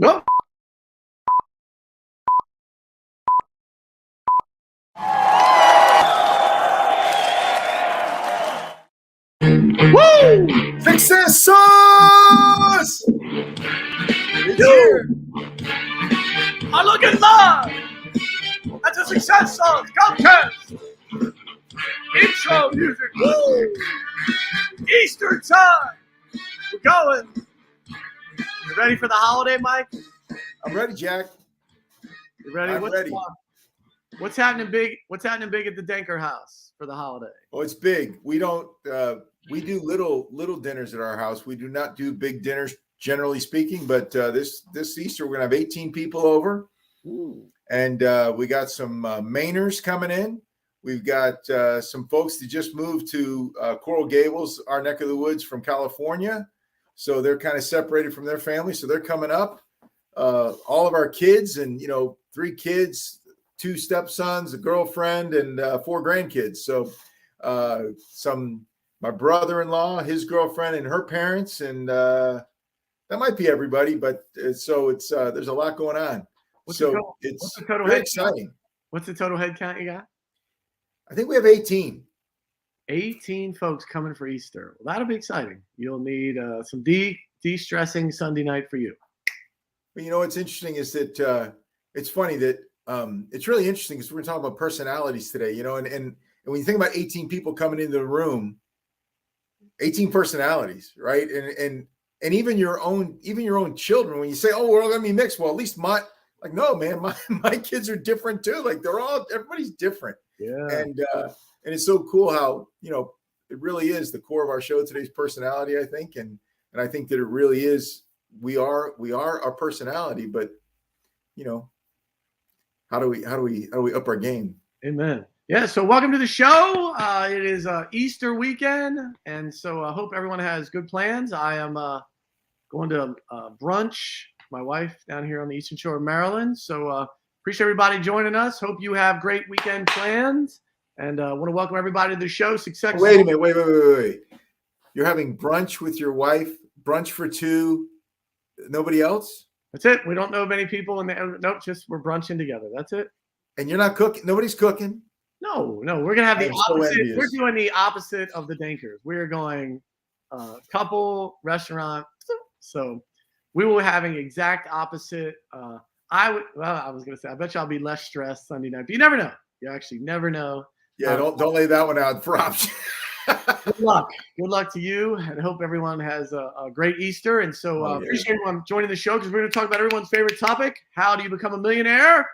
No. Woo! Success sauce! It's here. I'm looking live at the Success Sauce Comcast. Intro music. Woo! Easter time. We're going. You ready for the holiday, Mike? I'm ready, Jack. You ready? I'm ready. What's happening big? What's happening big at the Denker house for the holiday? Oh, it's big. We don't. We do little dinners at our house. We do not do big dinners, generally speaking. But this Easter, we're gonna have 18 people over, and we got some Mainers coming in. We've got some folks that just moved to Coral Gables, our neck of the woods from California. So they're kind of separated from their family. So they're coming up. All of our kids, and 3 kids, 2 stepsons, a girlfriend, and 4 grandkids. So my brother-in-law, his girlfriend, and her parents, and that might be everybody. But there's a lot going on. What's the total very head exciting. Count? What's the total head count you got? I think we have 18. 18 folks coming for Easter. Well, that'll be exciting. You'll need some de-stressing Sunday night for you. But what's interesting is that it's funny that it's really interesting because we're going to talk about personalities today, and when you think about 18 people coming into the room, 18 personalities, right? And even your own children, when you say, oh, we're all going to be mixed, well, at least my kids are different too. Like everybody's different. Yeah. And it's so cool how, it really is the core of our show today's personality, I think. And I think that it really is, we are our personality, but how do we up our game? Amen. Yeah. So welcome to the show. It is Easter weekend. And so I hope everyone has good plans. I am going to brunch, my wife down here on the Eastern Shore of Maryland. So appreciate everybody joining us. Hope you have great weekend plans. And I want to welcome everybody to the show. Success. Wait a minute. Wait. You're having brunch with your wife, brunch for 2, nobody else? That's it. We don't know of any people. Nope, just we're brunching together. That's it. And you're not cooking? Nobody's cooking? No. We're going to have the opposite. We're doing the opposite of the Dankers. We're going couple restaurant. So we will having exact opposite. I was going to say, I bet you I'll be less stressed Sunday night, but you never know. You actually never know. Yeah, don't lay that one out for option. Good luck to you, and I hope everyone has a great Easter. And so appreciate everyone joining the show because we're going to talk about everyone's favorite topic: how do you become a millionaire?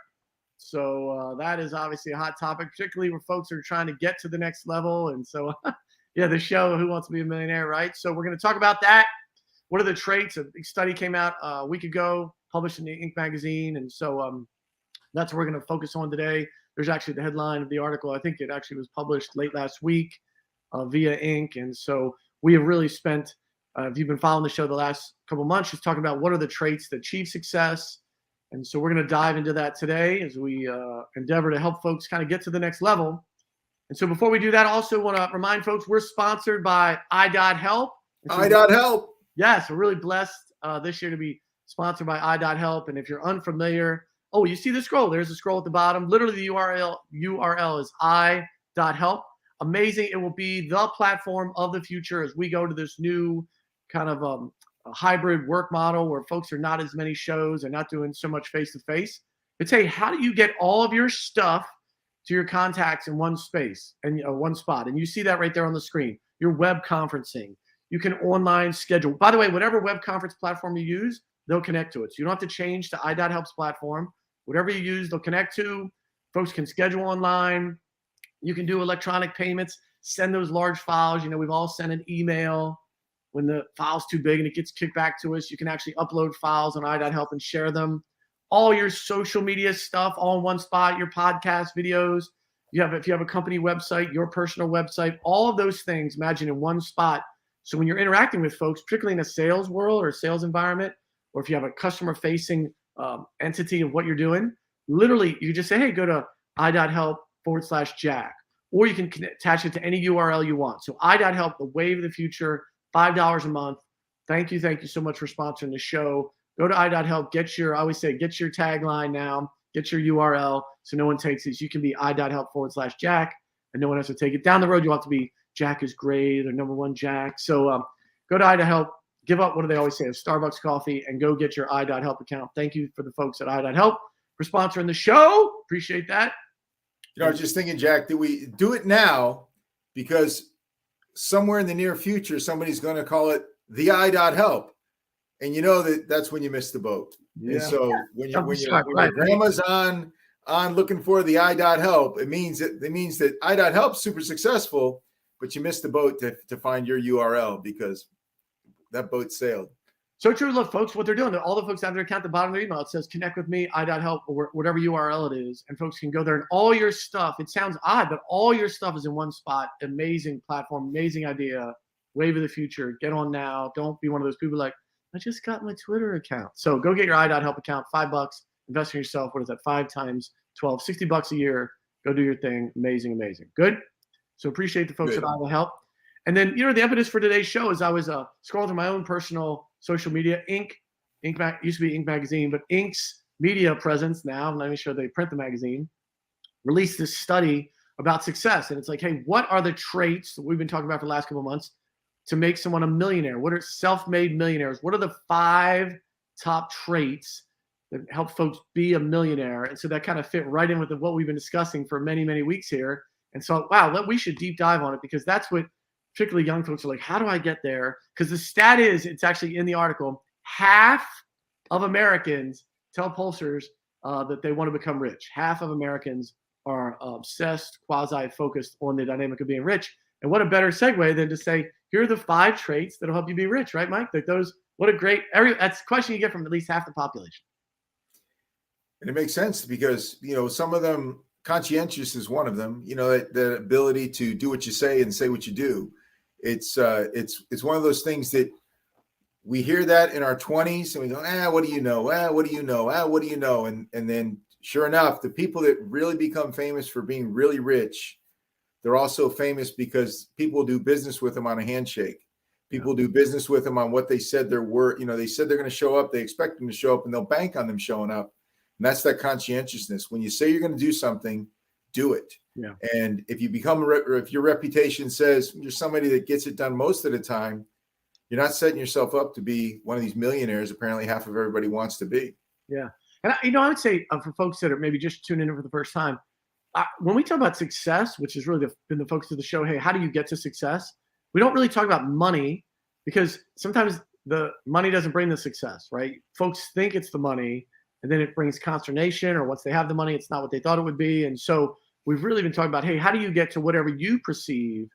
So that is obviously a hot topic, particularly where folks are trying to get to the next level. And so, the show "Who Wants to Be a Millionaire?" Right? So we're going to talk about that. What are the traits? A big study came out a week ago, published in the Inc. magazine, and so that's what we're going to focus on today. There's actually the headline of the article. I think it actually was published late last week via Inc. And so we have really spent, if you've been following the show the last couple of months, just talking about what are the traits that achieve success. And so we're going to dive into that today as we endeavor to help folks kind of get to the next level. And so before we do that, I also want to remind folks we're sponsored by I.Help. I.Help. Yes, we're really blessed this year to be sponsored by I.Help. And if you're unfamiliar, you see the scroll. There's a scroll at the bottom. Literally, the URL is I.Help. Amazing. It will be the platform of the future as we go to this new kind of a hybrid work model where folks are not as many shows and not doing so much face-to-face. It's, hey, how do you get all of your stuff to your contacts in one space and one spot? And you see that right there on the screen. Your web conferencing. You can online schedule. By the way, whatever web conference platform you use, they'll connect to it. So you don't have to change to I.Help's platform. Whatever you use, they'll connect to. Folks can schedule online. You can do electronic payments, send those large files. We've all sent an email when the file's too big and it gets kicked back to us. You can actually upload files on I.Help and share them. All your social media stuff all in one spot, your podcast videos. If you have a company website, your personal website, all of those things, imagine in one spot. So when you're interacting with folks, particularly in a sales world or sales environment, or if you have a customer-facing entity of what you're doing, literally you just say, hey, go to I.Help/Jack, or you can attach it to any URL you want. So I.Help, the wave of the future, $5 a month. Thank you so much for sponsoring the show. Go to i.help, I always say, get your tagline now, get your URL so no one takes it. You can be i.help/Jack and no one has to take it. Down the road, you'll have to be Jack is great or #1 Jack. So go to i.help, give up, what do they always say, a Starbucks coffee, and go get your i.help account. Thank you for the folks at i.help for sponsoring the show. Appreciate that. I was just thinking, Jack, do we do it now? Because somewhere in the near future, somebody's going to call it the i.help. And you know that's when you miss the boat. Yeah. And so when your grandma's on looking for the i.help, it means that i.help's super successful, but you missed the boat to find your URL because that boat sailed. So true. Look, folks, what they're doing, all the folks have their account at the bottom of their email. It says connect with me, i.help, or whatever URL it is. And folks can go there and all your stuff, it sounds odd, but all your stuff is in one spot. Amazing platform, amazing idea, wave of the future. Get on now. Don't be one of those people like, I just got my Twitter account. So go get your i.help account, $5, invest in yourself. What is that? 5 times 12, $60 a year. Go do your thing. Amazing, amazing. Good. So appreciate the folks at i.help. And then, the impetus for today's show is I was scrolling through my own personal social media. Inc. Used to be Inc. magazine, but Inc.'s media presence now, I'm not even sure they print the magazine, released this study about success. And it's like, hey, what are the traits that we've been talking about for the last couple of months to make someone a millionaire? What are self-made millionaires? What are the 5 top traits that help folks be a millionaire? And so that kind of fit right in with what we've been discussing for many, many weeks here. And so, wow, we should deep dive on it because that's what particularly young folks are like, how do I get there? Because the stat is, it's actually in the article, half of Americans tell pollsters that they want to become rich. Half of Americans are obsessed, quasi-focused on the dynamic of being rich. And what a better segue than to say, here are the 5 traits that'll help you be rich, right, Mike? Like those, what a great, that's a question you get from at least half the population. And it makes sense because, some of them, conscientious is one of them, the ability to do what you say and say what you do. It's one of those things that we hear that in our 20s and we go, what do you know? What do you know? What do you know? And then sure enough, the people that really become famous for being really rich, they're also famous because people do business with them on a handshake. People do business with them on what they said they were. They said they're going to show up. They expect them to show up and they'll bank on them showing up. And that's that conscientiousness. When you say you're going to do something, do it. Yeah. And if you if your reputation says you're somebody that gets it done most of the time, you're not setting yourself up to be one of these millionaires. Apparently half of everybody wants to be. Yeah. And I would say for folks that are maybe just tuning in for the first time, when we talk about success, which is really been the focus of the show, hey, how do you get to success? We don't really talk about money because sometimes the money doesn't bring the success, right? Folks think it's the money and then it brings consternation, or once they have the money, it's not what they thought it would be. And so we've really been talking about, hey, how do you get to whatever you perceive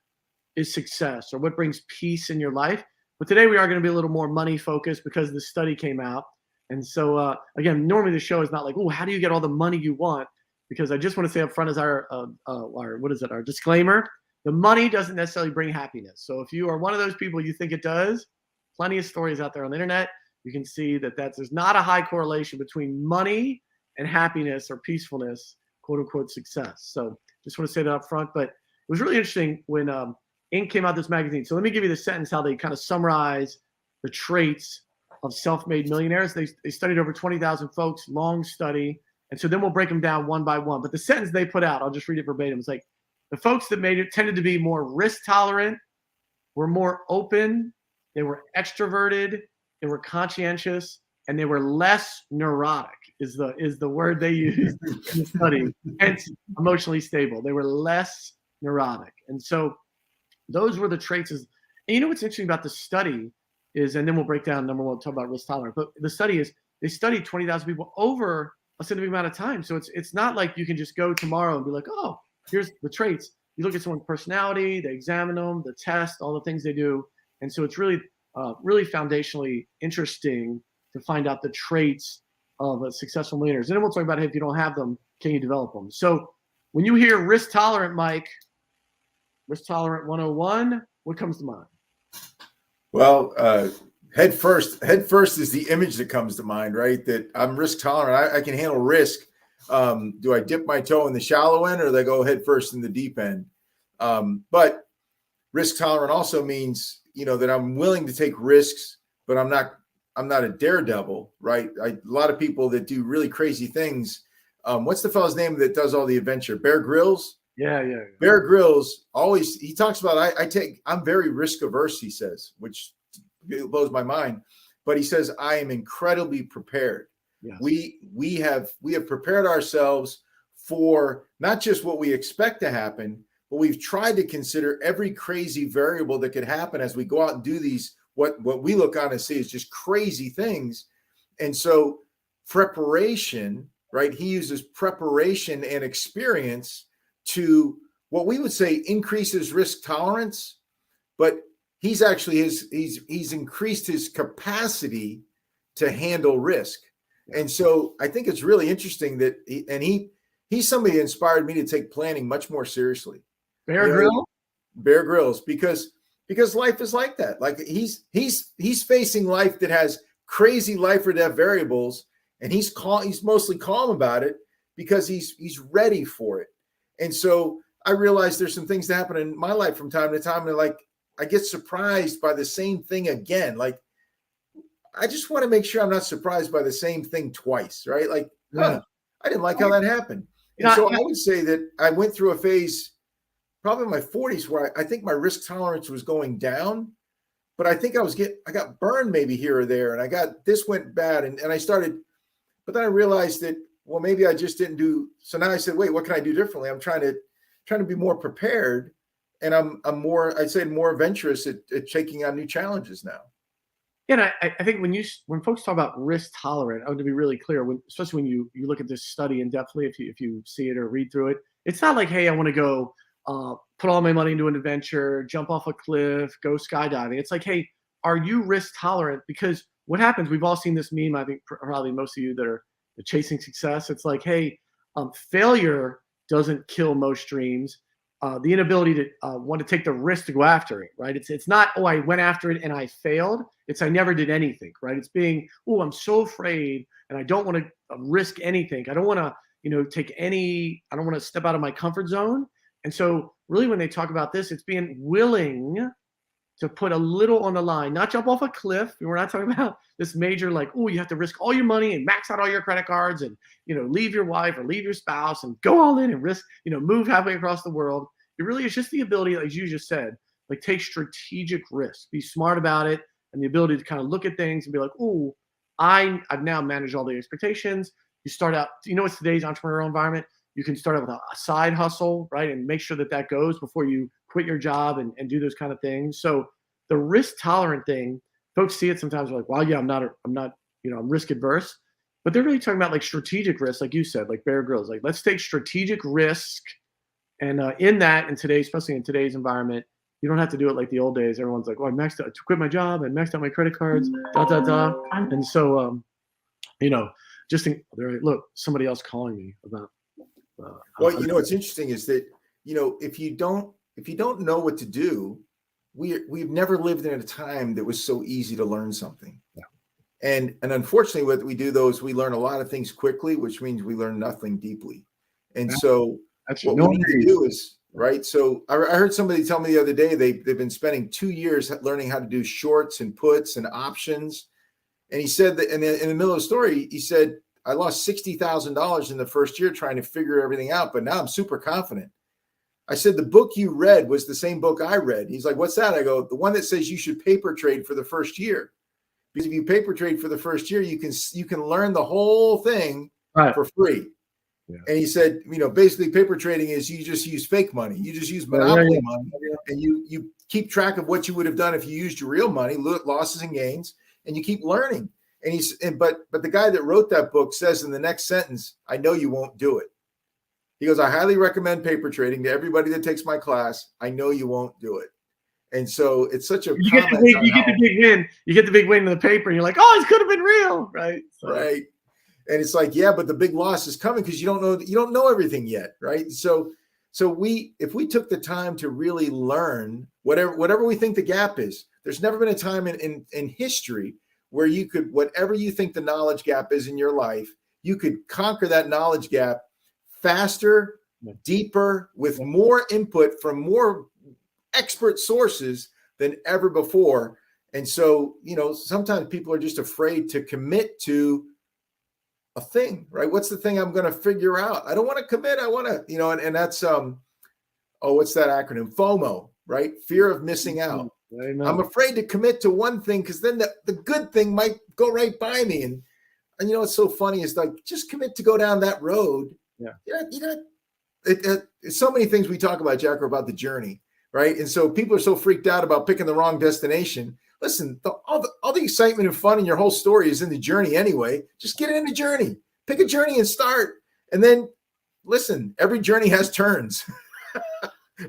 is success or what brings peace in your life? But today we are going to be a little more money focused because the study came out. And so, again, normally the show is not like, oh, how do you get all the money you want? Because I just want to say up front as our disclaimer, the money doesn't necessarily bring happiness. So if you are one of those people you think it does, plenty of stories out there on the internet. You can see that there's not a high correlation between money and happiness or peacefulness, quote unquote, success. So just want to say that up front. But it was really interesting when Inc. came out this magazine. So let me give you the sentence, how they kind of summarize the traits of self-made millionaires. They studied over 20,000 folks, long study. And so then we'll break them down one by one. But the sentence they put out, I'll just read it verbatim. It's like, the folks that made it tended to be more risk tolerant, were more open, they were extroverted, they were conscientious, and they were less neurotic is the word they used in the study. Hence, emotionally stable. They were less neurotic. And so those were the traits. And you know what's interesting about the study is, and then we'll break down number one, talk about risk tolerant. But the study is they studied 20,000 people over a significant amount of time. So it's not like you can just go tomorrow and be like, oh, here's the traits. You look at someone's personality, they examine them, the test, all the things they do. And so it's really foundationally interesting to find out the traits of a successful millionaires. And then we'll talk about, hey, if you don't have them, can you develop them? So when you hear risk tolerant, Mike, risk tolerant 101, what comes to mind? Well, head first is the image that comes to mind, right? That I'm risk tolerant. I can handle risk. Do I dip my toe in the shallow end or do I go head first in the deep end? But risk tolerant also means, that I'm willing to take risks, but I'm not a daredevil, right? A lot of people that do really crazy things. What's the fellow's name that does all the adventure? Bear Grylls. Yeah. Bear Grylls always, he talks about, I'm very risk averse, he says, which blows my mind. But he says, I am incredibly prepared. Yes. We have prepared ourselves for not just what we expect to happen, but we've tried to consider every crazy variable that could happen as we go out and do these, what we look on and see is just crazy things. And so preparation, right? He uses preparation and experience to what we would say increases risk tolerance, but he's actually he's increased his capacity to handle risk. And so I think it's really interesting that he's somebody that inspired me to take planning much more seriously. Bear Grylls? Bear Grylls, because life is like that. Like he's facing life that has crazy life or death variables, and he's mostly calm about it because he's ready for it. And so I realize there's some things that happen in my life from time to time, and like I get surprised by the same thing again. Like I just want to make sure I'm not surprised by the same thing twice, right? Like, I didn't like how that happened. And so I would say that I went through a phase probably in my 40s where I think my risk tolerance was going down, but I think I got burned maybe here or there, and this went bad, and I started, but then I realized that, well, maybe I just didn't do. So now I said, wait, what can I do differently? I'm trying to be more prepared, and I'm more, I'd say, more adventurous at taking on new challenges now. Yeah, and I think when folks talk about risk tolerant, I want to be really clear, especially when you look at this study in depthly, if you see it or read through it, it's not like, hey, I want to go put all my money into an adventure, jump off a cliff, go skydiving. It's like, hey, are you risk tolerant? Because what happens, we've all seen this meme, I think probably most of you that are chasing success. It's like, hey, failure doesn't kill most dreams. The inability to want to take the risk to go after it, right? It's not, oh, I went after it and I failed. It's I never did anything, right? It's being, oh, I'm so afraid and I don't want to risk anything. I don't want to, I don't want to step out of my comfort zone. And so really when they talk about this, it's being willing to put a little on the line, not jump off a cliff. We're not talking about this major, like, oh, you have to risk all your money and max out all your credit cards and, leave your wife or leave your spouse and go all in and risk, move halfway across the world. It really is just the ability, as you just said, like take strategic risks, be smart about it, and the ability to kind of look at things and be like, oh, I've now managed all the expectations. You start out, it's today's entrepreneurial environment. You can start out with a side hustle, right? And make sure that goes before you quit your job and do those kind of things. So the risk tolerant thing, folks see it sometimes, they're like, well, yeah, I'm not, I'm risk adverse, but they're really talking about like strategic risk, like you said, like Bear Grylls, like let's take strategic risk. And especially in today's environment, you don't have to do it like the old days. Everyone's like, oh, I maxed out to quit my job and maxed out my credit cards, And so, look, somebody else calling me about. Well, what's interesting is that, if you don't know what to do, we've never lived in a time that was so easy to learn something. Yeah. And unfortunately, what we do though is we learn a lot of things quickly, which means we learn nothing deeply. And so what we need to do is, right. So I heard somebody tell me the other day, they've been spending 2 years learning how to do shorts and puts and options. And he said that in the middle of the story, he said, I lost $60,000 in the first year trying to figure everything out, but now I'm super confident. I said, the book you read was the same book I read. He's like, what's that? I go, the one that says you should paper trade for the first year. Because if you paper trade for the first year, you can learn the whole thing for free. Yeah. And he said, basically paper trading is you just use fake money. You just use monopoly money, and you keep track of what you would have done if you used your real money, losses and gains, and you keep learning. And but the guy that wrote that book says in the next sentence, I know you won't do it. He goes, I highly recommend paper trading to everybody that takes my class. I know you won't do it. And so it's such a you get the big win. You get the big win in the paper, and you're like, oh, it could have been real, right? So. Right. And it's like, yeah, but the big loss is coming because you don't know everything yet, right? So if we took the time to really learn whatever we think the gap is, there's never been a time in history where you could, whatever you think the knowledge gap is in your life, you could conquer that knowledge gap faster, deeper, with more input from more expert sources than ever before. And so, sometimes people are just afraid to commit to a thing, right? What's the thing I'm going to figure out? I don't want to commit. I want to, and that's, what's that acronym? FOMO, right? Fear of missing out. I'm afraid to commit to one thing because then the good thing might go right by me. And what's so funny is like, just commit to go down that road. Yeah. It's so many things we talk about, Jack, are about the journey, right? And so people are so freaked out about picking the wrong destination. Listen, all the excitement and fun in your whole story is in the journey anyway. Just get in the journey, pick a journey and start. And then listen, every journey has turns,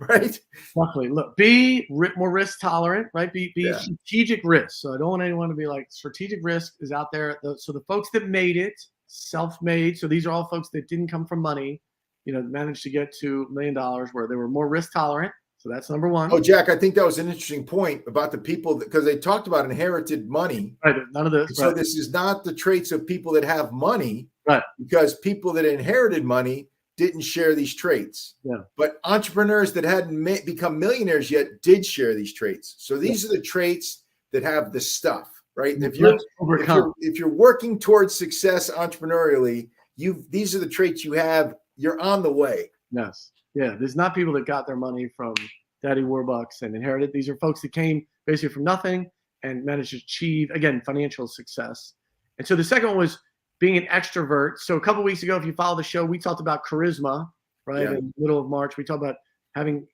right? Definitely. Look, be more risk tolerant, right? Be strategic risk. So I don't want anyone to be like, strategic risk is out there. So the folks that made it, self-made. So these are all folks that didn't come from money, managed to get to $1 million where they were more risk tolerant. So that's number one. Oh, Jack, I think that was an interesting point about the people because they talked about inherited money. Right. None of this. So this is not the traits of people that have money. Right. Because people that inherited money didn't share these traits. Yeah. But entrepreneurs that hadn't become millionaires yet did share these traits. So these are the traits that have the stuff, right? If you're working towards success entrepreneurially, these are the traits you have. You're on the way. Yes. Yeah. There's not people that got their money from Daddy Warbucks and inherited. These are folks that came basically from nothing and managed to achieve, again, financial success. And so the second one was being an extrovert. So a couple of weeks ago, if you follow the show, we talked about charisma, right? Yeah. In the middle of March, we talked about having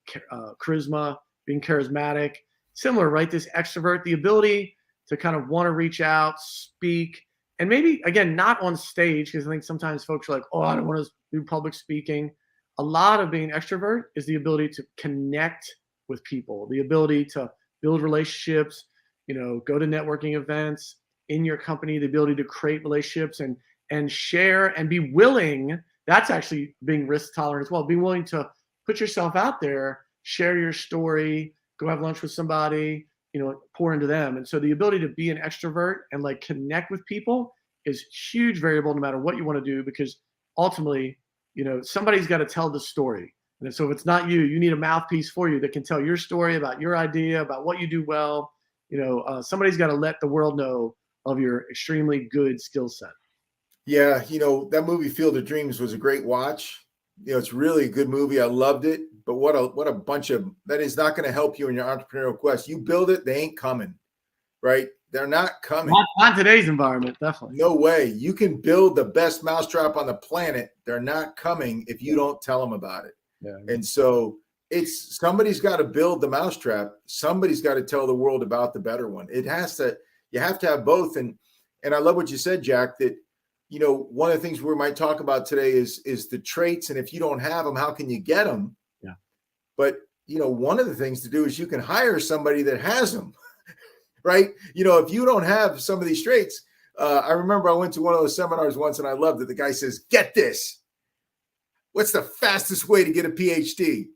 charisma, being charismatic, similar, right? This extrovert, the ability to kind of want to reach out, speak, and maybe, again, not on stage, because I think sometimes folks are like, oh, I don't want to do public speaking. A lot of being an extrovert is the ability to connect with people, the ability to build relationships, go to networking events in your company, the ability to create relationships and share and be willing. That's actually being risk tolerant as well. Be willing to put yourself out there, share your story, go have lunch with somebody, pour into them. And so the ability to be an extrovert and like connect with people is huge variable no matter what you want to do, because ultimately, somebody's got to tell the story. And so if it's not you, you need a mouthpiece for you that can tell your story about your idea, about what you do well. Somebody's got to let the world know of your extremely good skill set. Yeah. That movie Field of Dreams was a great watch. It's really a good movie. I loved it, but what a bunch of, that is not going to help you in your entrepreneurial quest. You build it, they ain't coming, right? They're not coming. Not today's environment, definitely. No way. You can build the best mousetrap on the planet. They're not coming if you don't tell them about it. Yeah. And so somebody's got to build the mousetrap. Somebody's got to tell the world about the better one. You have to have both. And I love what you said, Jack, that, one of the things we might talk about today is the traits. And if you don't have them, how can you get them? Yeah. But, one of the things to do is you can hire somebody that has them. Right. If you don't have some of these traits, I remember I went to one of those seminars once and I loved it. The guy says, get this. What's the fastest way to get a PhD?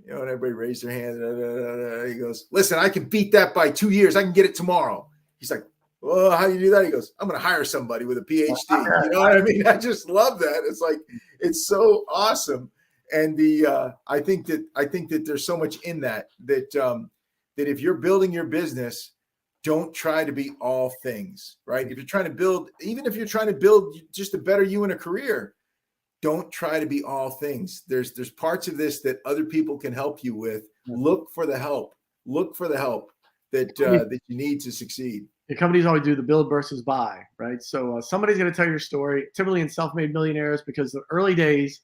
And everybody raised their hand. He goes, listen, I can beat that by 2 years. I can get it tomorrow. He's like, well, how do you do that? He goes, I'm going to hire somebody with a PhD. You know what I mean? I just love that. It's like, it's so awesome. And I think that there's so much in that if you're building your business, don't try to be all things, right? If you're trying to build, even if you're trying to build just a better you in a career, don't try to be all things. There's parts of this that other people can help you with. Look for the help. Look for the help that you need to succeed. The companies always do the build versus buy, right? So somebody's going to tell your story, typically in self-made millionaires, because the early days,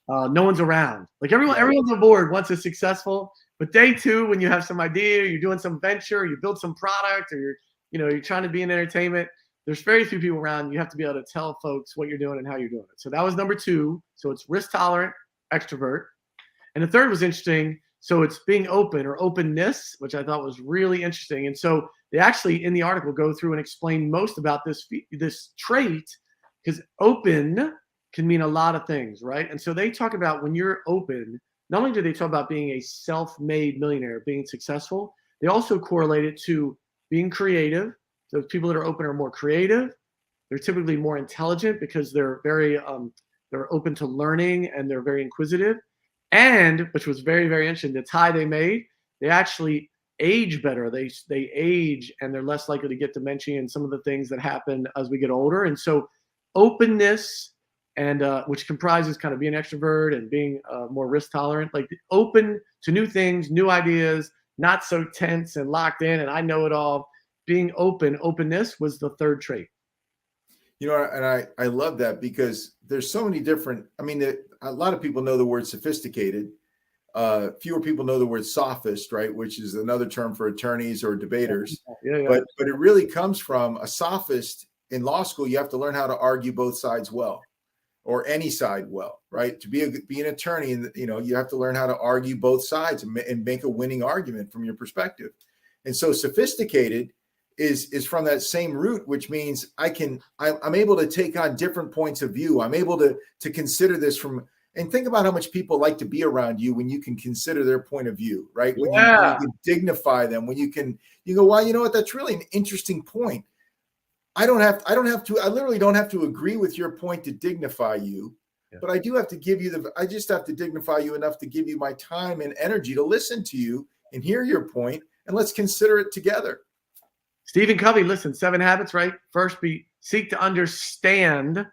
no one's around. Like everyone's on board once it's successful. But day two, when you have some idea, you're doing some venture, you build some product, or you're trying to be in entertainment, there's very few people around. You have to be able to tell folks what you're doing and how you're doing it. So that was number two. So it's risk tolerant, extrovert. And the third was interesting. So it's being open or openness, which I thought was really interesting. And so they actually in the article go through and explain most about this trait, because open can mean a lot of things, right? And so they talk about when you're open, not only do they talk about being a self-made millionaire, being successful, they also correlate it to being creative. So people that are open are more creative. They're typically more intelligent because they're very they're open to learning and they're very inquisitive. And which was very, very interesting, the tie they made, they actually age better. They age and they're less likely to get dementia and some of the things that happen as we get older. And so openness, and which comprises kind of being extrovert and being more risk tolerant, like open to new things, new ideas, not so tense and locked in and I know it all. Being openness was the third trait. You know, and I love that because there's so many different, I mean, a lot of people know the word sophisticated. Fewer people know the word sophist, right? Which is another term for attorneys or debaters. Yeah. But it really comes from a sophist. In law school, you have to learn how to argue both sides well, or any side well, right? To be an attorney, and you have to learn how to argue both sides and make a winning argument from your perspective. And so sophisticated is from that same root, which means I'm able to take on different points of view. I'm able to consider this from, and think about how much people like to be around you when you can consider their point of view, right? When you can dignify them, when you go, well, you know what? That's really an interesting point. I literally don't have to agree with your point to dignify you, but I do have to give you I just have to dignify you enough to give you my time and energy to listen to you and hear your point, and let's consider it together. Stephen Covey, listen, 7 habits, right? First, seek to understand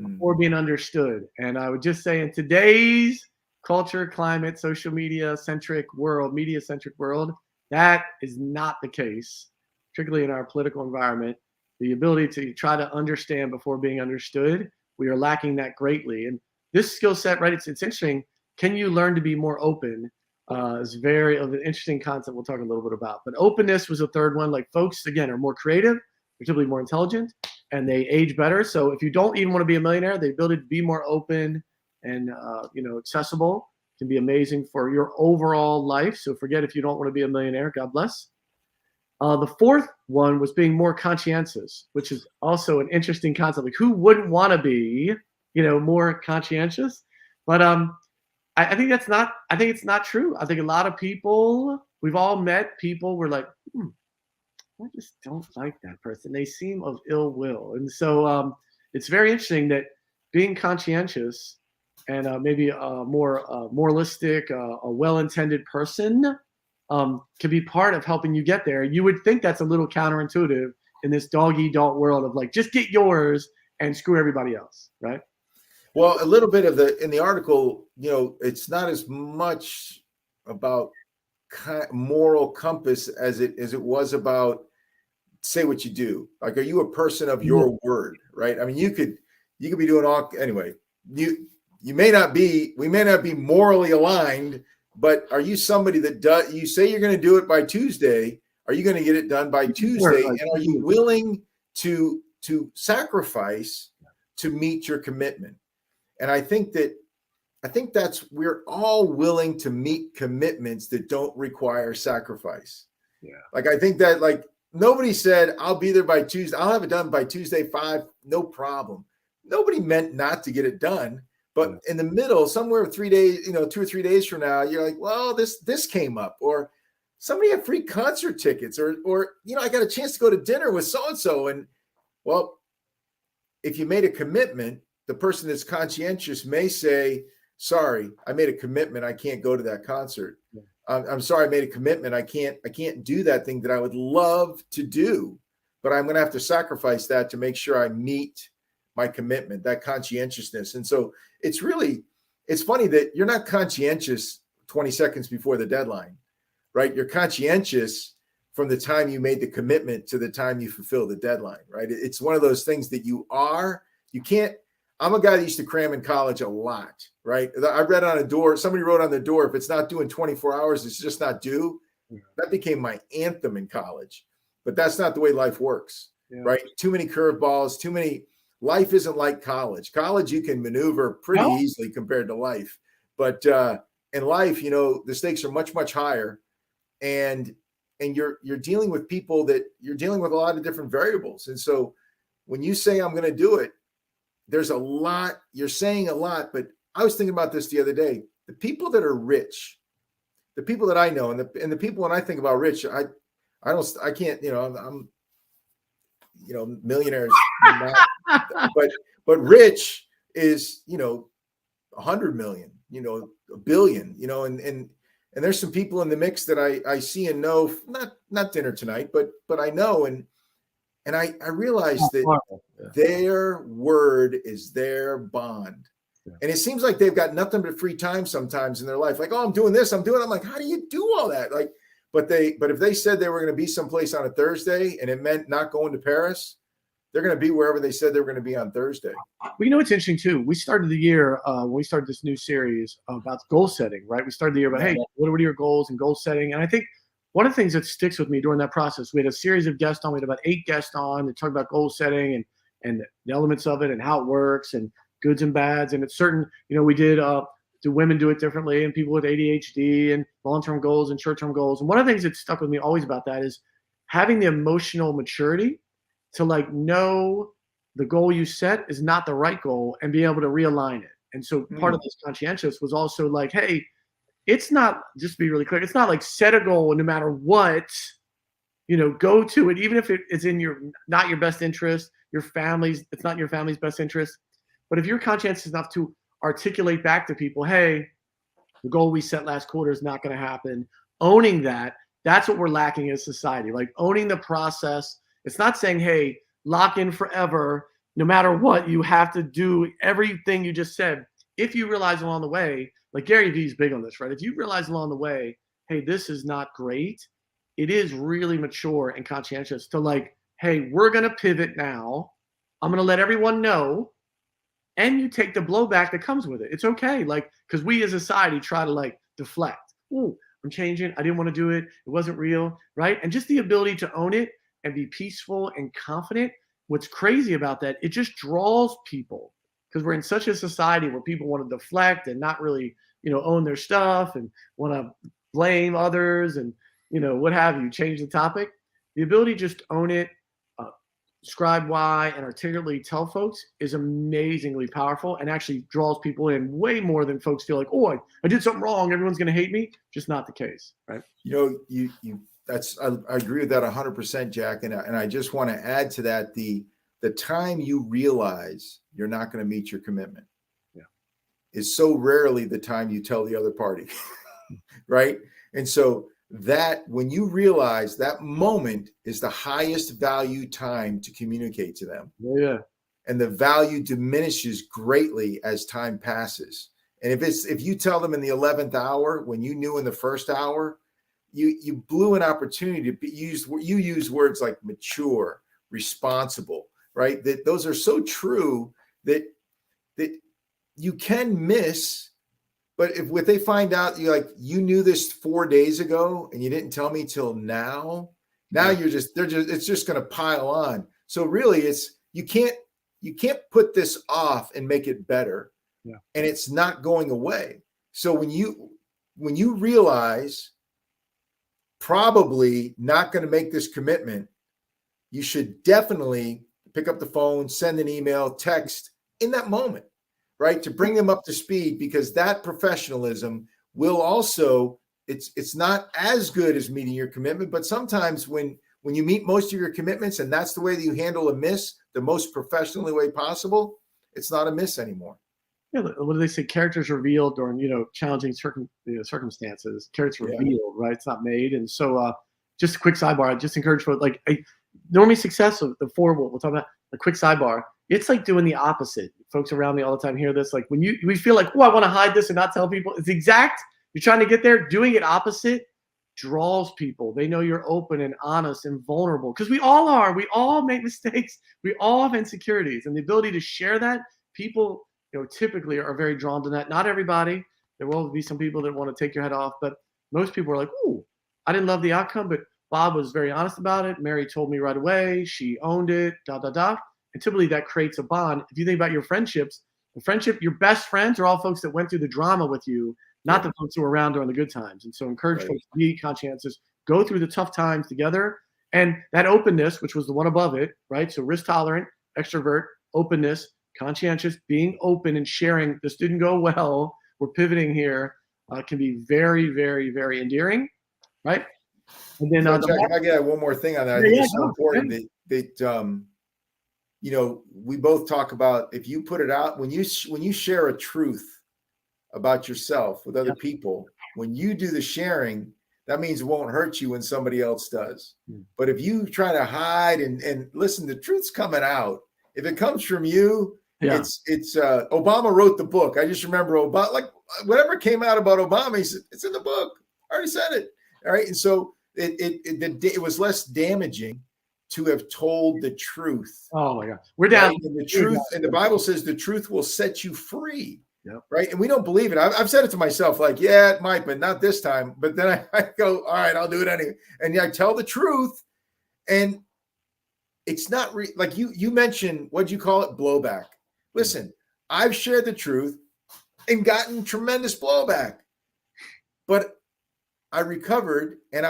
before being understood. And I would just say in today's culture, climate, social media centric world, that is not the case, particularly in our political environment. The ability to try to understand before being understood, we are lacking that greatly. And this skill set, right? It's interesting. Can you learn to be more open? Is very of an interesting concept we'll talk a little bit about. But openness was the third one. Like folks, again, are more creative, they're typically more intelligent, and they age better. So if you don't even want to be a millionaire, the ability to be more open and accessible can be amazing for your overall life. So forget if you don't want to be a millionaire. God bless. The fourth one was being more conscientious, which is also an interesting concept. Like who wouldn't want to be, more conscientious? But I think it's not true. I think a lot of people, we've all met people, we're like, I just don't like that person. They seem of ill will. And so it's very interesting that being conscientious and maybe a more moralistic, a well-intended person can be part of helping you get there. You would think that's a little counterintuitive in this dog-eat-dog world of like, just get yours and screw everybody else, right? Well, a little bit in the article, it's not as much about moral compass as it was about say what you do. Like, are you a person of your word, right? I mean, you could be doing all anyway. We may not be morally aligned, but are you somebody that you say you're going to do it by Tuesday? Are you going to get it done by Tuesday? And are you willing to sacrifice to meet your commitment? And I think that's we're all willing to meet commitments that don't require sacrifice. Yeah. Like, I think that like nobody said, I'll be there by Tuesday. I'll have it done by Tuesday 5. No problem. Nobody meant not to get it done. But in the middle, somewhere 3 days, 2 or 3 days from now, you're like, well, this came up, or somebody had free concert tickets, or I got a chance to go to dinner with so-and-so. And well, if you made a commitment, the person that's conscientious may say, sorry, I made a commitment. I can't go to that concert. Yeah. I'm sorry, I made a commitment. I can't do that thing that I would love to do, but I'm going to have to sacrifice that to make sure I meet my commitment, that conscientiousness. And so it's funny that you're not conscientious 20 seconds before the deadline, right? You're conscientious from the time you made the commitment to the time you fulfill the deadline, right? It's one of those things that you can't. I'm a guy that used to cram in college a lot, right? I read on a door, somebody wrote on the door, if it's not due in 24 hours, it's just not due. That became my anthem in college, but that's not the way life works, right? Too many curveballs, life isn't like college. College, you can maneuver pretty easily compared to life. But in life, the stakes are much, much higher. And you're dealing with people that you're dealing with a lot of different variables. And so when you say I'm going to do it, there's a lot, you're saying a lot, but I was thinking about this the other day. The people that are rich, the people that I know, and the people when I think about rich, I can't, I'm millionaires, but rich is, 100 million, $1 billion, and And there's some people in the mix that I see and know, not dinner tonight, but I know, and I realize that their word is their bond. Yeah. And it seems like they've got nothing but free time sometimes in their life. Like, oh, I'm doing this, I'm like, how do you do all that? Like, but if they said they were going to be someplace on a Thursday and it meant not going to Paris, they're going to be wherever they said they were going to be on Thursday. Well, you know what's interesting too? We started the year when we started this new series about goal setting, right? We started the year about, hey, what are your goals and goal setting? And I think one of the things that sticks with me during that process, we had a series of guests on. We had about 8 guests on that talked about goal setting and the elements of it and how it works and goods and bads. And it's certain, we did do women do it differently and people with ADHD and long-term goals and short-term goals. And one of the things that stuck with me always about that is having the emotional maturity to like know the goal you set is not the right goal and be able to realign it. And so part of this conscientious was also like, hey, it's not, just to be really clear, it's not like set a goal and no matter what, go to it, even if it is in not your best interest, it's not your family's best interest. But if you're conscientious enough to articulate back to people, hey, the goal we set last quarter is not going to happen, owning that's what we're lacking as society, like owning the process. It's not saying, hey, lock in forever, no matter what, you have to do everything you just said. If you realize along the way, like Gary Vee's big on this, right? If you realize along the way, hey, this is not great, it is really mature and conscientious to like, hey, we're going to pivot now. I'm going to let everyone know. And you take the blowback that comes with it. It's okay. Like, because we as a society try to like deflect. Ooh, I'm changing. I didn't want to do it. It wasn't real, right? And just the ability to own it and be peaceful and confident. What's crazy about that, it just draws people because we're in such a society where people want to deflect and not really, own their stuff and want to blame others and, what have you, change the topic. The ability to just own it, describe why, and articulately tell folks is amazingly powerful and actually draws people in way more than folks feel like, oh, I did something wrong, everyone's going to hate me. Just not the case, right? I agree with that 100%, Jack. And I just want to add to that, the time you realize you're not going to meet your commitment is so rarely the time you tell the other party, right? And so that when you realize that moment is the highest value time to communicate to them. Yeah. And the value diminishes greatly as time passes. And if you tell them in the 11th hour, when you knew in the first hour, you blew an opportunity to use words like mature, responsible, right? That those are so true that you can miss. But if they find out you knew this 4 days ago and you didn't tell me till now it's just going to pile on. So really you can't put this off and make it better. Yeah. And it's not going away. So when you realize probably not going to make this commitment, you should definitely pick up the phone, send an email, text in that moment, right? To bring them up to speed, because that professionalism will also, it's not as good as meeting your commitment, but sometimes when you meet most of your commitments and that's the way that you handle a miss, the most professionally way possible, it's not a miss anymore. Yeah, what do they say? Characters revealed during challenging circumstances. Characters revealed, right? It's not made. And so, just a quick sidebar. I just encourage folks normally success of the 4 we'll talk about a quick sidebar. It's like doing the opposite. Folks around me all the time hear this. Like when we feel like, oh, I want to hide this and not tell people. It's exact. You're trying to get there. Doing it opposite draws people. They know you're open and honest and vulnerable because we all are. We all make mistakes. We all have insecurities, and the ability to share that, people typically are very drawn to that. Not everybody. There will be some people that want to take your head off, but most people are like, "Ooh, I didn't love the outcome, but Bob was very honest about it. Mary told me right away. She owned it. And typically that creates a bond. If you think about your friendships, your best friends are all folks that went through the drama with you, not the folks who were around during the good times. And so encourage folks to be conscientious, go through the tough times together. And that openness, which was the one above it, right? So risk tolerant, extrovert, openness, conscientious, being open and sharing. This didn't go well. We're pivoting here. Can be very, very, very endearing, right? And then Jack, I got one more thing on that. I think it's so important that we both talk about, if you put it out, when you share a truth about yourself with other people, when you do the sharing, that means it won't hurt you when somebody else does. But if you try to hide and listen, the truth's coming out. If it comes from you, it's Obama wrote the book. I just remember Obama, like whatever came out about Obama, he said, it's in the book. I already said it. All right. And so it was less damaging to have told the truth. Oh my God. We're down. Right? And the truth, and the Bible says the truth will set you free. Yep. Right. And we don't believe it. I've said it to myself, like, yeah, it might, but not this time. But then I go, all right, I'll do it anyway. And I tell the truth. And it's not like you mentioned, what'd you call it? Blowback. Listen, I've shared the truth and gotten tremendous blowback, but I recovered and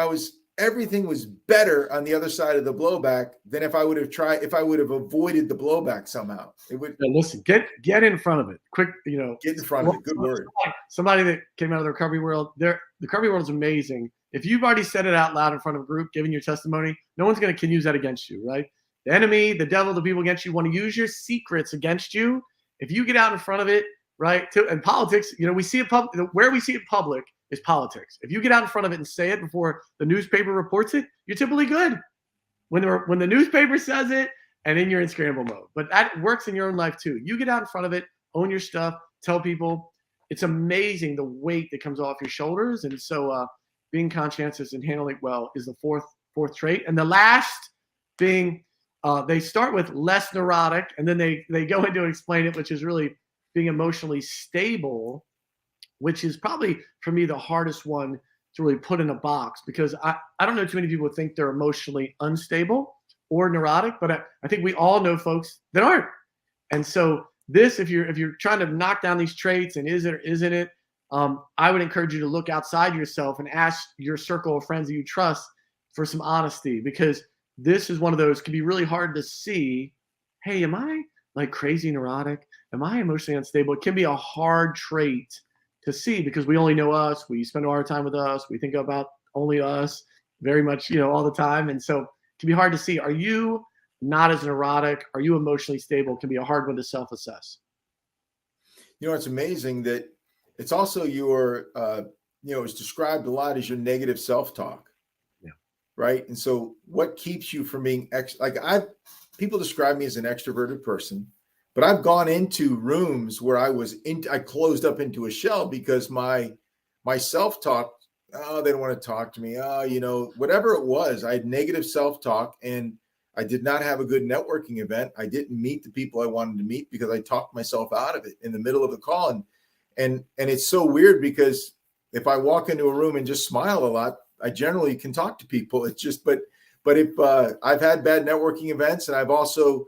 everything was better on the other side of the blowback than if I would have avoided the blowback somehow. It would. Listen, get in front of it quick. Get in front of it. Good word. Somebody that came out of the recovery world, the recovery world is amazing. If you've already said it out loud in front of a group, giving your testimony, no one's going to use that against you, right? The enemy, the devil, the people against you want to use your secrets against you. If you get out in front of it, right? And politics, we see it where we see it public is politics. If you get out in front of it and say it before the newspaper reports it, you're typically good. When the newspaper says it and then you're in scramble mode. But that works in your own life too. You get out in front of it, own your stuff, tell people. It's amazing the weight that comes off your shoulders. And so being conscientious and handling it well is the fourth trait. And the last being, they start with less neurotic, and then they go into explain it, which is really being emotionally stable, which is probably for me the hardest one to really put in a box, because I don't know too many people who think they're emotionally unstable or neurotic, but I think we all know folks that aren't. And so this, if you're trying to knock down these traits and is it or isn't it, I would encourage you to look outside yourself and ask your circle of friends that you trust for some honesty, because this is one of those can be really hard to see. Hey, am I like crazy neurotic? Am I emotionally unstable? It can be a hard trait to see because we only know us. We spend all our time with us. We think about only us very much, all the time. And so it can be hard to see. Are you not as neurotic? Are you emotionally stable? It can be a hard one to self-assess. It's amazing that it's also your, it's described a lot as your negative self-talk. Right. And so what keeps you from being people describe me as an extroverted person, but I've gone into rooms where I closed up into a shell because my self-talk, they don't want to talk to me. Whatever it was, I had negative self-talk and I did not have a good networking event. I didn't meet the people I wanted to meet because I talked myself out of it in the middle of the call. And it's so weird because if I walk into a room and just smile a lot, I generally can talk to people. It's just, but if I've had bad networking events and I've also,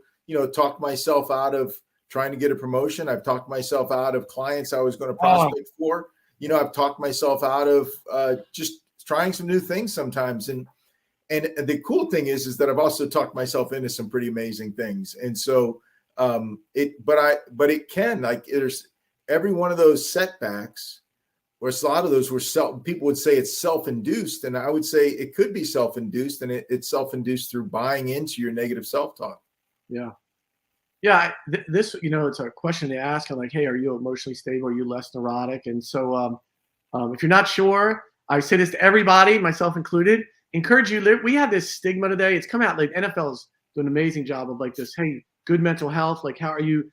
talked myself out of trying to get a promotion. I've talked myself out of clients I was going to prospect for. I've talked myself out of just trying some new things sometimes. And the cool thing is that I've also talked myself into some pretty amazing things. And so but it can, like, there's every one of those setbacks. Or a lot of those were people would say it's self-induced. And I would say it could be self-induced, and it's self-induced through buying into your negative self-talk. Yeah. Yeah. This, it's a question they ask. I'm like, hey, are you emotionally stable? Are you less neurotic? And so if you're not sure, I say this to everybody, myself included, encourage you. We have this stigma today. It's come out, like NFL's doing an amazing job of like this, hey, good mental health. Like, how are you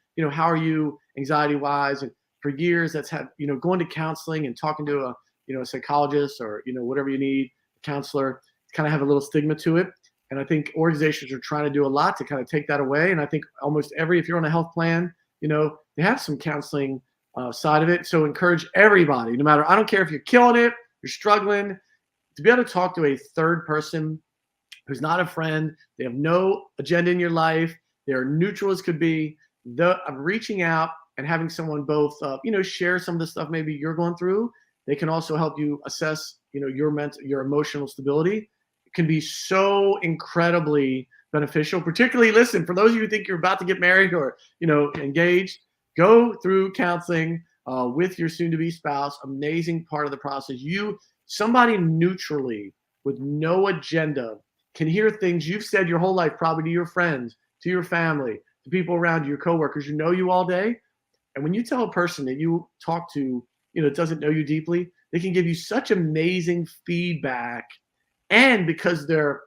anxiety wise? And for years that's had, going to counseling and talking to a psychologist or, whatever you need, a counselor, kind of have a little stigma to it. And I think organizations are trying to do a lot to kind of take that away. And I think almost if you're on a health plan, they have some counseling side of it. So encourage everybody, no matter, I don't care if you're killing it, you're struggling, to be able to talk to a third person who's not a friend. They have no agenda in your life. They're neutral as could be. Reaching out and having someone both, share some of the stuff maybe you're going through. They can also help you assess, your emotional stability. It can be so incredibly beneficial, particularly, listen, for those of you who think you're about to get married or, engaged, go through counseling with your soon-to-be spouse. Amazing part of the process. Somebody neutrally with no agenda can hear things you've said your whole life, probably to your friends, to your family, to people around you, your coworkers, you all day. And when you tell a person that you talk to, that doesn't know you deeply, They can give you such amazing feedback. And because they're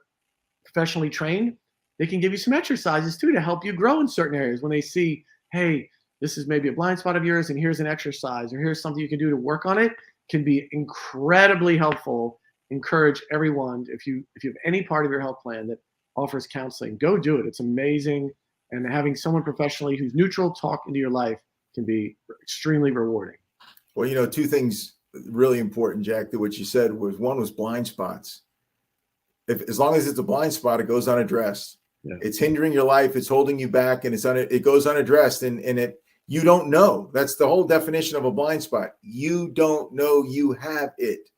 professionally trained, they can give you some exercises too to help you grow in certain areas. When they see, hey, this is maybe a blind spot of yours, and here's an exercise, or here's something you can do to work on it, can be incredibly helpful. Encourage everyone, if you have any part of your health plan that offers counseling, go do it. It's amazing. And having someone professionally who's neutral talk into your life can be extremely rewarding. Well, you know, two things really important, Jack, that what you said was, one was blind spots. As long as it's a blind spot, it goes unaddressed. Yeah. It's hindering your life. It's holding you back, and it goes unaddressed. And you don't know. That's the whole definition of a blind spot. You don't know you have it.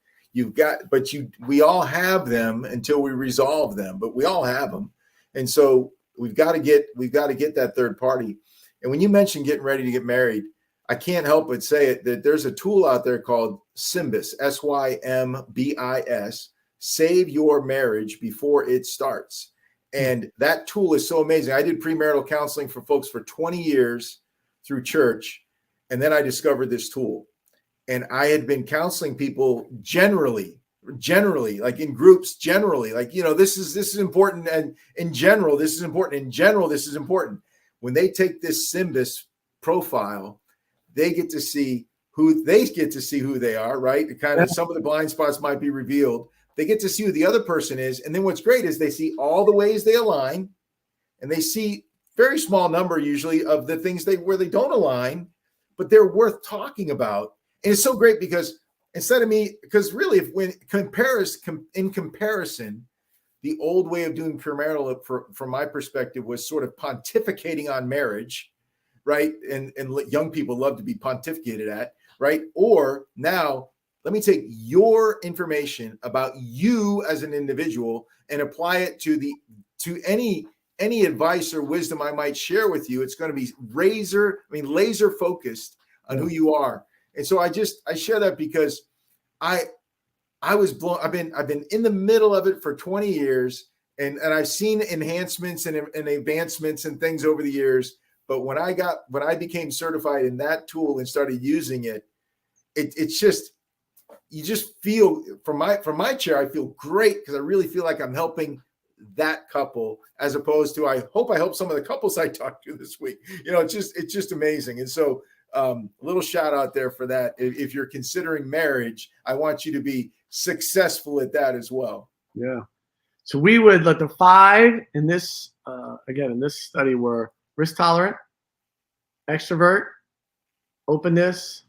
We all have them until we resolve them, but we all have them. And so we've got to get that third party. And when you mentioned getting ready to get married, I can't help but say it, that there's a tool out there called Symbis, SYMBIS, Save Your Marriage Before It Starts. And that tool is so amazing. I did premarital counseling for folks for 20 years through church. And then I discovered this tool. And I had been counseling people generally, like in groups, generally, like, you know, this is important. And in general, this is important. In general, this is important. When they take this Symbis profile, they get to see who they are, right? Kind of some of the blind spots might be revealed. They get to see who the other person is. And then what's great is they see all the ways they align, and they see very small number usually of the things where they don't align, but they're worth talking about. And it's so great because because really, in comparison, the old way of doing premarital, from my perspective, was sort of pontificating on marriage, right? And young people love to be pontificated at, right? Or now, let me take your information about you as an individual and apply it to any advice or wisdom I might share with you. It's going to be laser focused on who you are. And so I share that because I was blown. I've been in the middle of it for 20 years, and I've seen enhancements and advancements and things over the years. But when I became certified in that tool and started using it, it's just, you just feel from my chair, I feel great because I really feel like I'm helping that couple, as opposed to I help some of the couples I talked to this week. You know, it's just amazing. And so a little shout out there for that. If you're considering marriage, I want you to be successful at that as well. Yeah. So we would let the 5 in this, again, in this study were risk tolerant, extrovert, openness,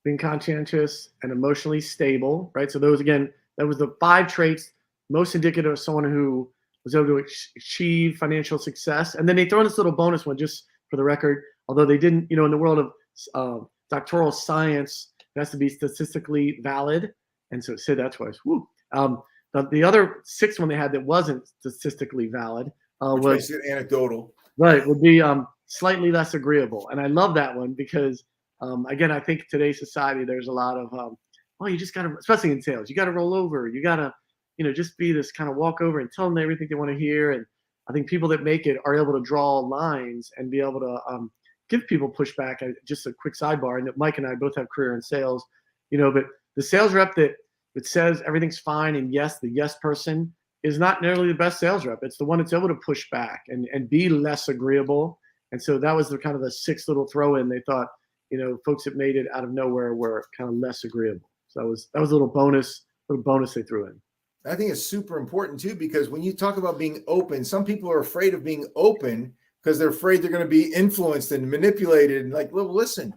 being conscientious, and emotionally stable, right? So those, again, that was the 5 traits most indicative of someone who was able to achieve financial success. And then they throw in this little bonus one, just for the record, although they didn't, you know, in the world of doctoral science, it has to be statistically valid. And so say that twice. Woo. The other 6th one they had that wasn't statistically valid which makes it anecdotal. Right, would be slightly less agreeable. And I love that one because, again, I think today's society, there's a lot of, you just got to, especially in sales, you got to roll over. You got to, you know, just be this kind of walk over and tell them everything they want to hear. And I think people that make it are able to draw lines and be able to give people pushback. Just a quick sidebar, and that Mike and I both have career in sales, you know, but the sales rep that says everything's fine and yes, the yes person is not nearly the best sales rep. It's the one that's able to push back and be less agreeable. And so that was the kind of the 6th little throw in. They thought, you know, folks that made it out of nowhere were kind of less agreeable. So that was a little bonus they threw in. I think it's super important too, because when you talk about being open, some people are afraid of being open because they're afraid they're going to be influenced and manipulated. And like, well, listen,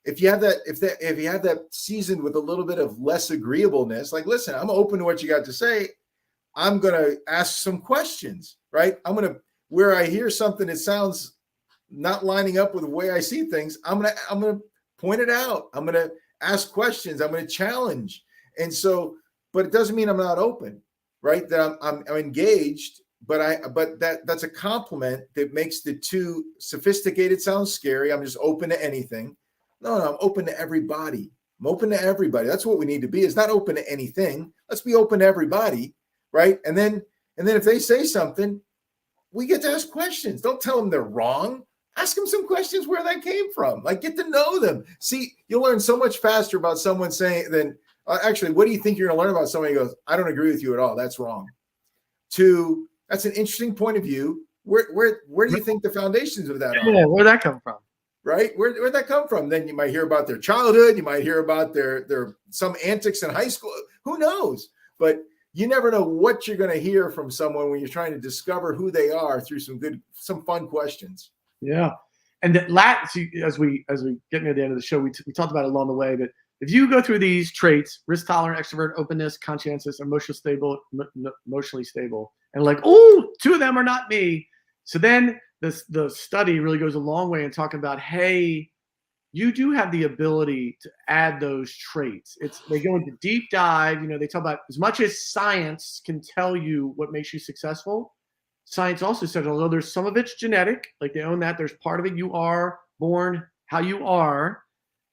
if you have that seasoned with a little bit of less agreeableness, like, listen, I'm open to what you got to say. I'm going to ask some questions, right? Where I hear something that sounds not lining up with the way I see things, I'm going to point it out. I'm going to ask questions. I'm going to challenge. And so, but it doesn't mean I'm not open, right? That I'm engaged, but that's a compliment that makes the too sophisticated sound scary. I'm just open to anything. No, I'm open to everybody. I'm open to everybody. That's what we need to be. It's not open to anything. Let's be open to everybody, right? And then if they say something, we get to ask questions. Don't tell them they're wrong. Ask them some questions where that came from. Like, get to know them. See, you'll learn so much faster about someone saying than actually, what do you think you're going to learn about somebody who goes, I don't agree with you at all. That's wrong. To, that's an interesting point of view. Where do you think the foundations of that are? Yeah, where'd that come from? Right? Where'd that come from? Then you might hear about their childhood. You might hear about their some antics in high school. Who knows? But you never know what you're going to hear from someone when you're trying to discover who they are through some fun questions. Yeah. And as we get near the end of the show, we talked about it along the way, but if you go through these traits, risk tolerant, extrovert, openness, conscientious, emotionally stable, and like, oh, 2 of them are not me. So then the study really goes a long way in talking about, hey, you do have the ability to add those traits. They go into deep dive. They talk about, as much as science can tell you what makes you successful, science also says, although there's some of it's genetic, like they own that, there's part of it you are born how you are.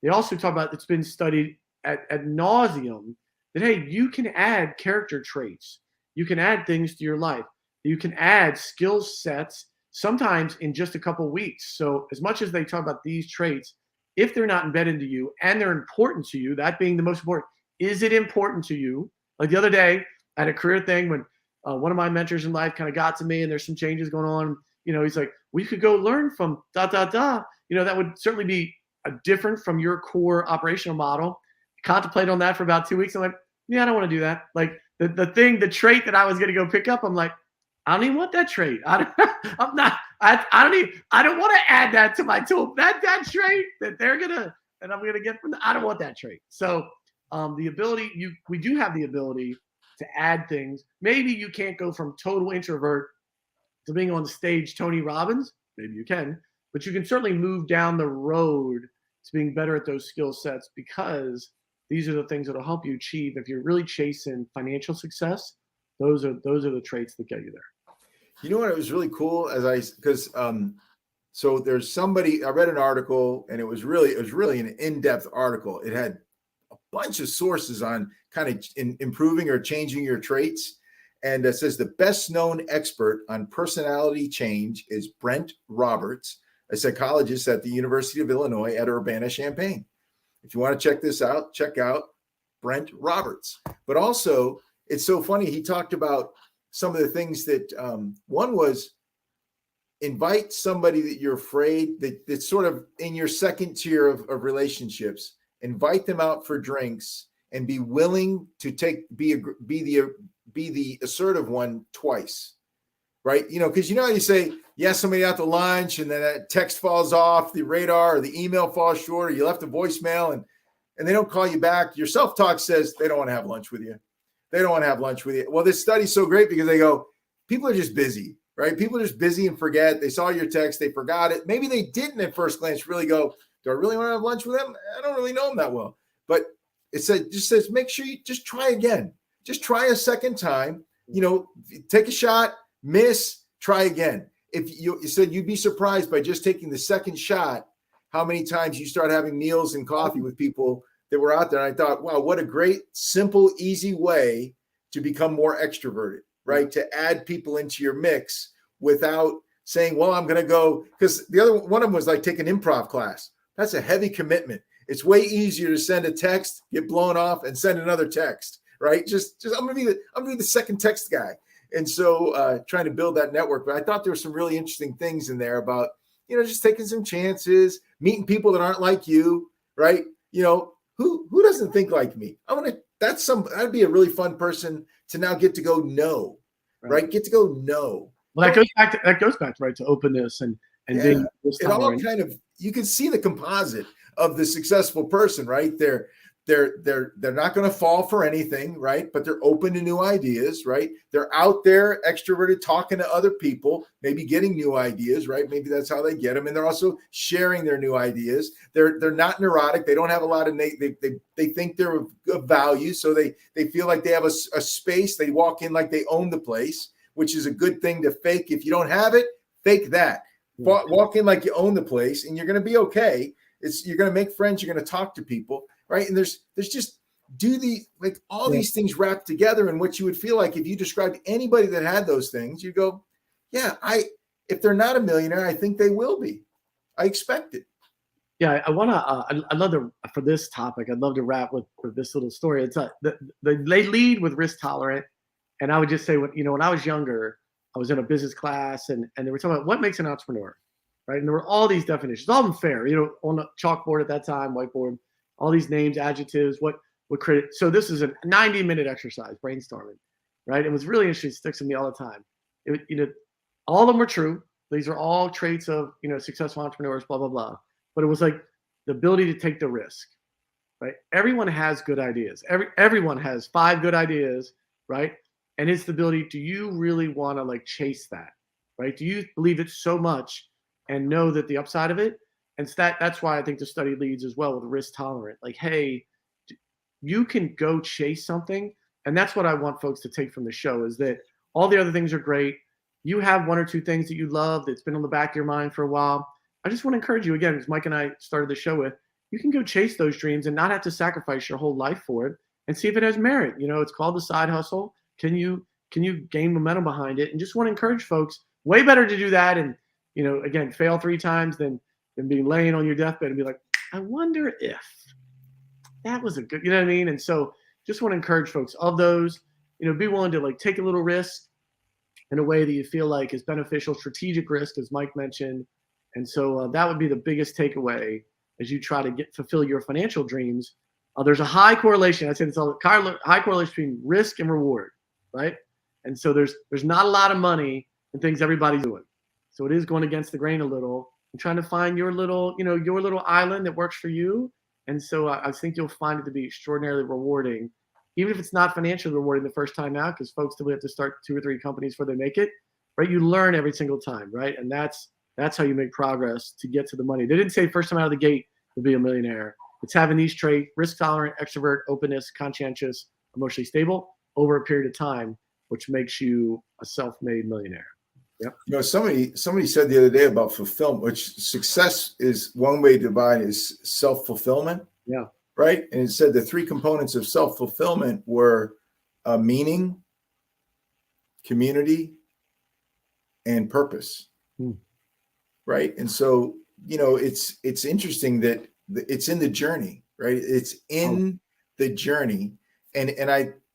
They also talk about, it's been studied ad nauseum, that, hey, you can add character traits. You can add things to your life. You can add skill sets, sometimes in just a couple of weeks. So as much as they talk about these traits, if they're not embedded into you and they're important to you, that being the most important, is it important to you? Like the other day, I had a career thing when one of my mentors in life kind of got to me, and there's some changes going on. He's like, we could go learn from ... That would certainly be different from your core operational model. Contemplate on that for about 2 weeks. I'm like, yeah, I don't want to do that. Like the trait that I was going to go pick up, I'm like, I don't even want that trait. I don't want to add that to my tool. That trait that I'm gonna get from I don't want that trait. So the ability, we do have the ability to add things. Maybe you can't go from total introvert to being on the stage Tony Robbins. Maybe you can, but you can certainly move down the road to being better at those skill sets, because these are the things that will help you achieve. If you're really chasing financial success, those are the traits that get you there. You know what? It was really cool so there's somebody, I read an article, and it was really an in-depth article. It had a bunch of sources on kind of improving or changing your traits. And it says the best known expert on personality change is Brent Roberts, a psychologist at the University of Illinois at Urbana-Champaign. If you want to check this out, check out Brent Roberts. But also, it's so funny, he talked about some of the things that one was invite somebody that you're afraid that's sort of in your second tier of relationships, invite them out for drinks and be willing to be the assertive one twice, right? Because how you say, yes, somebody out to lunch, and then that text falls off the radar, or the email falls short, or you left a voicemail and they don't call you back. Your self-talk says they don't want to have lunch with you. They don't want to have lunch with you. Well, this study's so great because they go, people are just busy, right? People are just busy and forget. They saw your text, they forgot it. Maybe they didn't at first glance really go, do I really want to have lunch with them? I don't really know them that well. But it just says, make sure you just try again. Just try a second time. Take a shot, miss, try again. If you said you'd be surprised by just taking the second shot, how many times you start having meals and coffee with people that were out there. And I thought, wow, what a great, simple, easy way to become more extroverted, right? To add people into your mix without saying, well, I'm going to go, because the other one of them was like take an improv class. That's a heavy commitment. It's way easier to send a text, get blown off, and send another text, right? Just I'm gonna be the second text guy. And so trying to build that network. But I thought there were some really interesting things in there about, just taking some chances, meeting people that aren't like you, right? Who doesn't think like me? That'd be a really fun person to now get to go know, right? Get to go know. Well, that goes back to openness and being it all kind of, you can see the composite of the successful person, right? They're not going to fall for anything, right? But they're open to new ideas, right? They're out there extroverted, talking to other people, maybe getting new ideas, right? Maybe that's how they get them. And they're also sharing their new ideas. They're not neurotic. They don't have a lot of, they think they're of value. So they feel like they have a space. They walk in like they own the place, which is a good thing to fake. If you don't have it, fake that. Walk in like you own the place, and you're going to be okay. You're going to make friends. You're going to talk to people, right? And there's just these things wrapped together. And what you would feel like if you described anybody that had those things, you go, yeah, if they're not a millionaire, I think they will be. I expect it. Yeah, I want to. I'd love to for this topic. I'd love to wrap with this little story. It's they lead with risk tolerant, and I would just say when I was younger, I was in a business class, and they were talking about what makes an entrepreneur, right? And there were all these definitions, all of them fair, on the chalkboard at that time, whiteboard, all these names, adjectives, what create. So this is a 90-minute exercise, brainstorming, right? It was really interesting. It sticks with me all the time. All of them were true. These are all traits of successful entrepreneurs, blah blah blah. But it was like the ability to take the risk, right? Everyone has good ideas. Everyone has 5 good ideas, right? And it's the ability, do you really want to chase that, right? Do you believe it so much and know that the upside of it? And that's why I think the study leads as well with risk tolerant. Like, hey, you can go chase something. And that's what I want folks to take from the show is that all the other things are great. You have 1 or 2 things that you love that's been on the back of your mind for a while. I just want to encourage you again, as Mike and I started the show with, you can go chase those dreams and not have to sacrifice your whole life for it and see if it has merit. It's called the side hustle. Can you gain momentum behind it? And just want to encourage folks, way better to do that and, again, fail 3 times than be laying on your deathbed and be like, I wonder if that was a good, you know what I mean? And so just want to encourage folks of those, be willing to take a little risk in a way that you feel like is beneficial, strategic risk, as Mike mentioned. And so that would be the biggest takeaway as you try to fulfill your financial dreams. There's a high correlation. I said it's a high correlation between risk and reward, right? And so there's not a lot of money in things everybody's doing. So it is going against the grain a little and trying to find your little island that works for you. And so I think you'll find it to be extraordinarily rewarding, even if it's not financially rewarding the first time out, because folks typically have to start 2 or 3 companies before they make it, right? You learn every single time, right? And that's how you make progress to get to the money. They didn't say first time out of the gate to be a millionaire. It's having these traits: risk tolerant, extrovert, openness, conscientious, emotionally stable over a period of time, which makes you a self-made millionaire. Yep. Somebody said the other day about fulfillment, which success is one way to define is self-fulfillment. Yeah. Right. And it said the 3 components of self-fulfillment were meaning, community, and purpose. Right. And so, it's interesting that it's in the journey, right? It's in the journey. And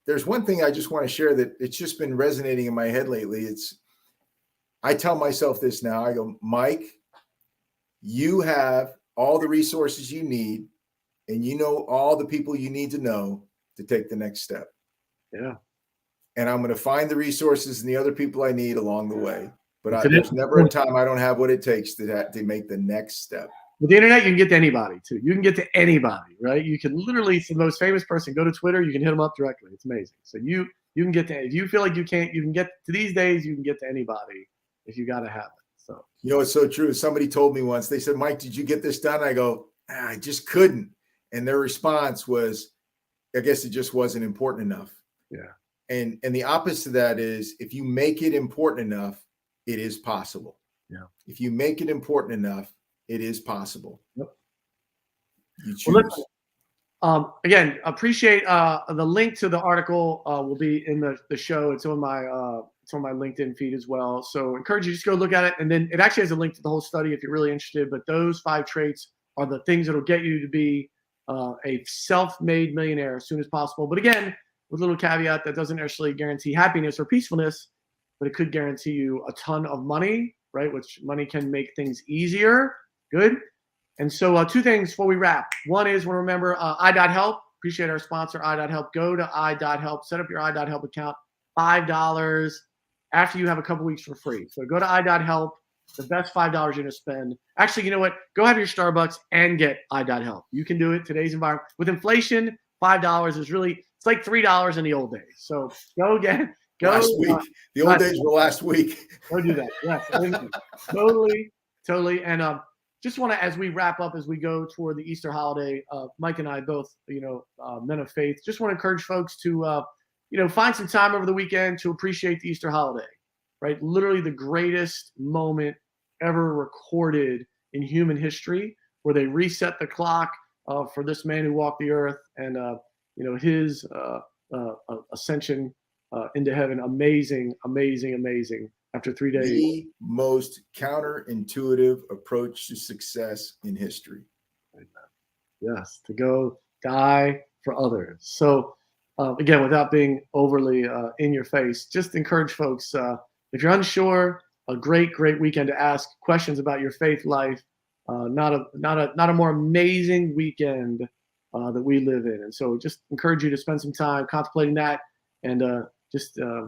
there's one thing I just want to share that it's just been resonating in my head lately. I tell myself this now. I go, Mike, you have all the resources you need, and all the people you need to know to take the next step. Yeah. And I'm going to find the resources and the other people I need along the way. But there's never a time I don't have what it takes to make the next step. With the internet, you can get to anybody too. You can get to anybody, right? You can literally, the most famous person, go to Twitter, you can hit them up directly. It's amazing. So you can get to, if you feel like you can't, you can get to these days, you can get to anybody if you got to have it. So, it's so true. Somebody told me once, they said, Mike, did you get this done? I go, I just couldn't. And their response was, I guess it just wasn't important enough. Yeah. And the opposite of that is, if you make it important enough, it is possible. Yeah. If you make it important enough, it is possible. Yep. You choose. Well, again, appreciate the link to the article will be in the show. It's on my LinkedIn feed as well. So encourage you to just go look at it. And then it actually has a link to the whole study if you're really interested. But those 5 traits are the things that will get you to be a self-made millionaire as soon as possible. But again, with a little caveat, that doesn't necessarily guarantee happiness or peacefulness, but it could guarantee you a ton of money, right? Which money can make things easier. Good. And so 2 things before we wrap. One is, want to remember I.help. Appreciate our sponsor, I.help. Go to I.help. Set up your I.help account. $5 after you have a couple weeks for free. So go to I.help. The best $5 you're going to spend. Actually, you know what? Go have your Starbucks and get I.help. You can do it. Today's environment. With inflation, $5 is really, it's like $3 in the old days. So go last week. The old days were last week. Go do that. Yes. Totally. And just want to, as we wrap up, as we go toward the Easter holiday, Mike and I both, men of faith, just want to encourage folks to, find some time over the weekend to appreciate the Easter holiday, right? Literally the greatest moment ever recorded in human history, where they reset the clock for this man who walked the earth and, his ascension into heaven. Amazing after 3 days. The most counterintuitive approach to success in history. Yes, to go die for others. So again, without being overly in your face, just encourage folks, if you're unsure, a great weekend to ask questions about your faith life. Not a more amazing weekend that we live in. And so just encourage you to spend some time contemplating that, and and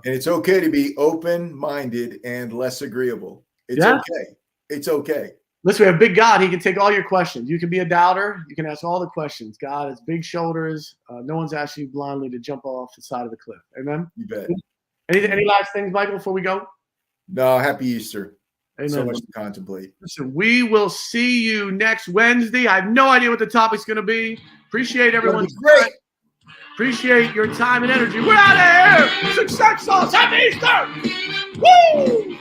it's okay to be open-minded and less agreeable. It's okay. It's okay. Listen, we have a big God. He can take all your questions. You can be a doubter. You can ask all the questions. God has big shoulders. No one's asking you blindly to jump off the side of the cliff. Amen? You bet. Any last things, Michael, before we go? No, happy Easter. Amen. So much to contemplate. Listen, we will see you next Wednesday. I have no idea what the topic's going to be. Appreciate everyone's great. Appreciate your time and energy. We're out of here. Success sauce. Happy Easter. Woo!